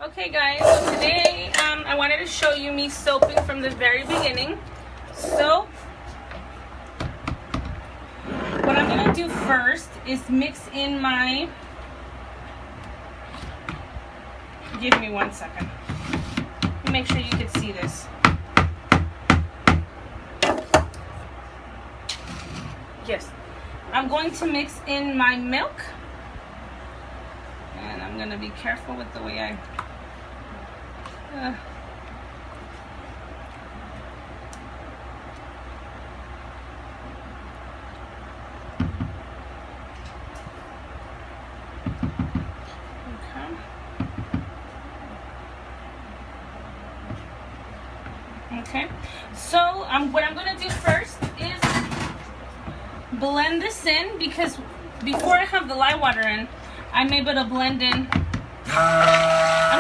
Okay guys, so today I wanted to show you me soaping from the very beginning. So what I'm going to do first is mix in my, give me 1 second. Make sure you can see this. Yes, I'm going to mix in my milk, and I'm going to be careful with the way I Okay, so what I'm going to do first is blend this in, because before I have the lye water in, I'm able to blend in,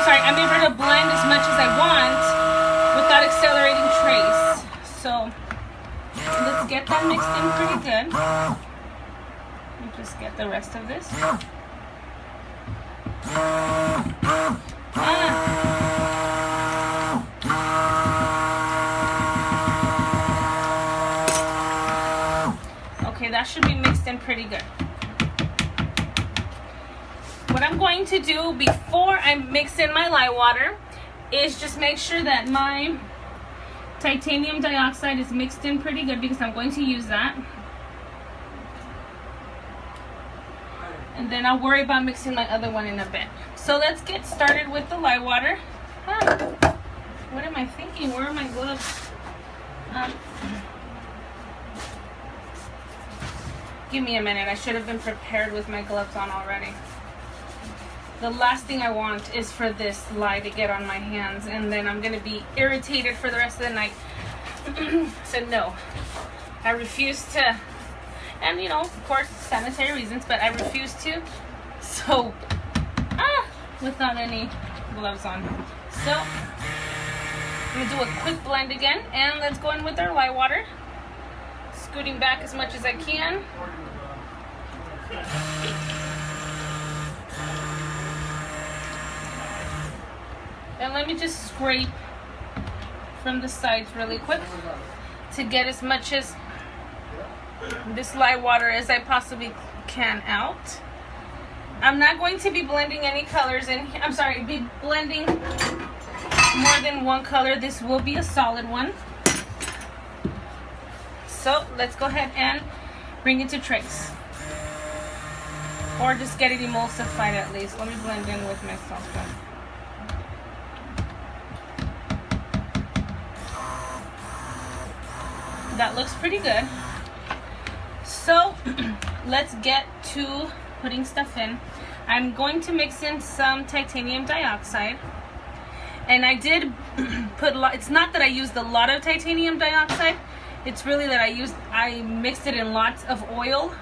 I'm able to blend as much as I want without accelerating trace. So let's get that mixed in pretty good. Let me just get the rest of this. Okay, that should be mixed in pretty good. What I'm going to do before I mix in my lye water is just make sure that my titanium dioxide is mixed in pretty good, because I'm going to use that. And then I'll worry about mixing my other one in a bit. So let's get started with the lye water. What am I thinking? Where are my gloves? Give me a minute. I should have been prepared with my gloves on already. The last thing I want is for this lye to get on my hands, and then I'm going to be irritated for the rest of the night. So no, I refuse to, and you know, of course, sanitary reasons, but I refuse to soap without any gloves on. So I'm going to do a quick blend again, and let's go in with our lye water. Scooting back as much as I can. And let me just scrape from the sides really quick to get as much as this lye water as I possibly can out. I'm not going to be blending any colors in here. I'm sorry, be blending more than one color. This will be a solid one. So let's go ahead and bring it to trace. Or just get it emulsified at least. Let me blend in with my saucepan. That looks pretty good. So let's get to putting stuff in. I'm going to mix in some titanium dioxide. And I did put, it's not that I used a lot of titanium dioxide. It's really that I mixed it in lots of oil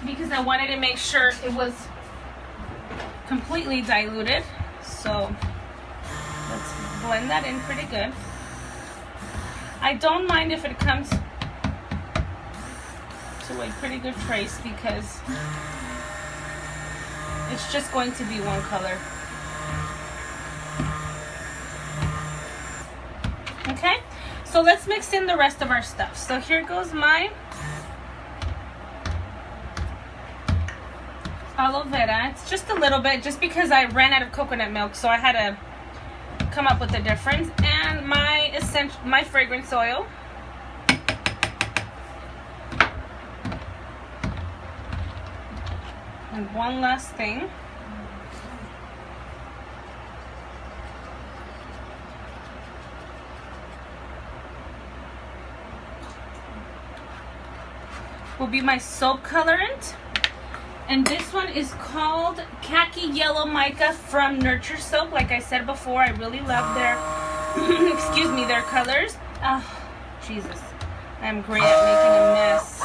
because I wanted to make sure it was completely diluted. So let's blend that in pretty good. I don't mind if it comes to a pretty good trace, because it's just going to be one color. Okay, so let's mix in the rest of our stuff. So here goes my aloe vera. It's just a little bit, just because I ran out of coconut milk, so I had to come up with a difference. And my fragrance oil. And one last thing. Will be my soap colorant, and this one is called Khaki Yellow Mica from Nurture Soap. Like I said before, I really love their excuse me, their colors. Oh, Jesus, I'm great at making a mess.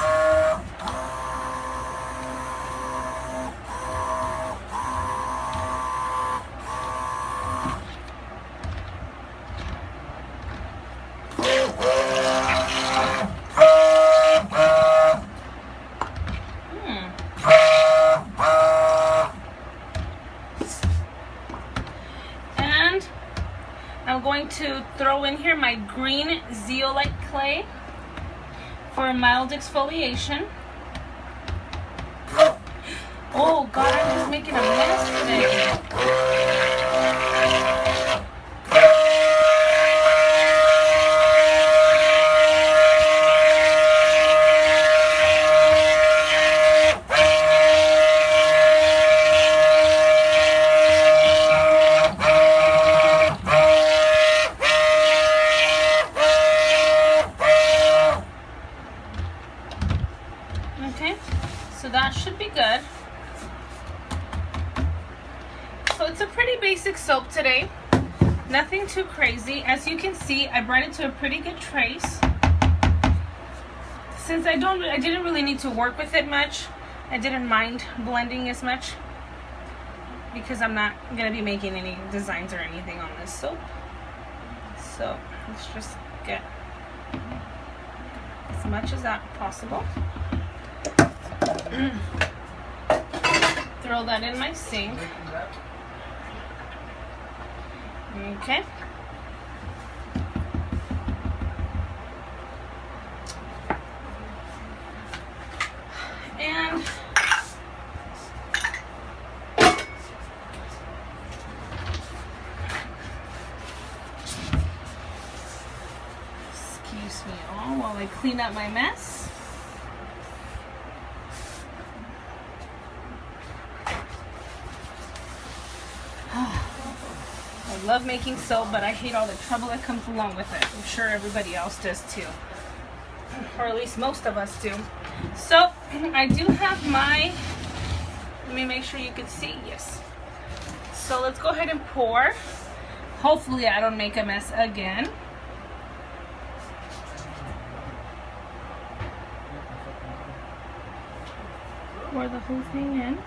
to throw in here my Green Zeolite Clay for mild exfoliation. Oh God, I'm just making a mess today. Okay, so that should be good. So it's a pretty basic soap today. Nothing too crazy. As you can see, I brought it to a pretty good trace. Since I didn't really need to work with it much, I didn't mind blending as much because I'm not going to be making any designs or anything on this soap. So let's just get as much as that possible. Throw that in my sink. Okay. And excuse me all while I clean up my mess. I love making soap, but I hate all the trouble that comes along with it. I'm sure everybody else does too, or at least most of us do. So I do have my, let me make sure you can see, yes. So let's go ahead and pour. Hopefully I don't make a mess again. Pour the whole thing in.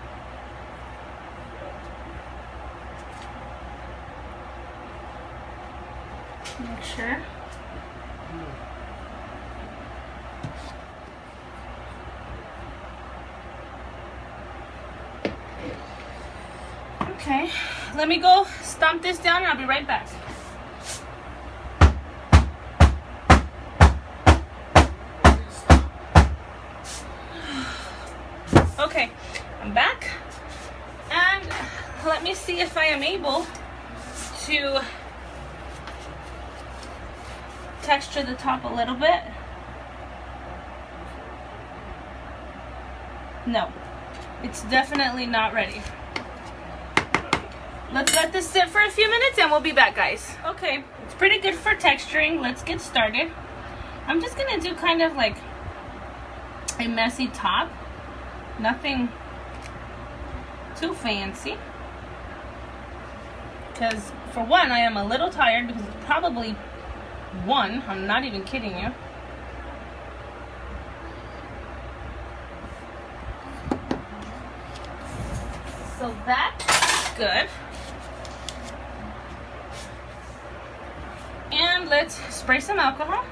Make sure. Okay, let me go stomp this down and I'll be right back. Okay, I'm back. And let me see if I am able to texture the top a little bit. No, it's definitely not ready. Let's let this sit for a few minutes and we'll be back, guys. Okay, it's pretty good for texturing. Let's get started. I'm just gonna do kind of like a messy top. Nothing too fancy. Because for one, I am a little tired because it's probably 1. I'm not even kidding you. So that's good. And let's spray some alcohol.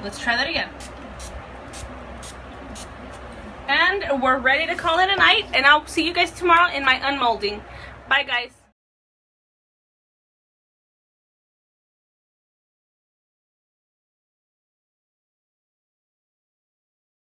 Let's try that again. And we're ready to call it a night, and I'll see you guys tomorrow in my unmolding. Bye, guys.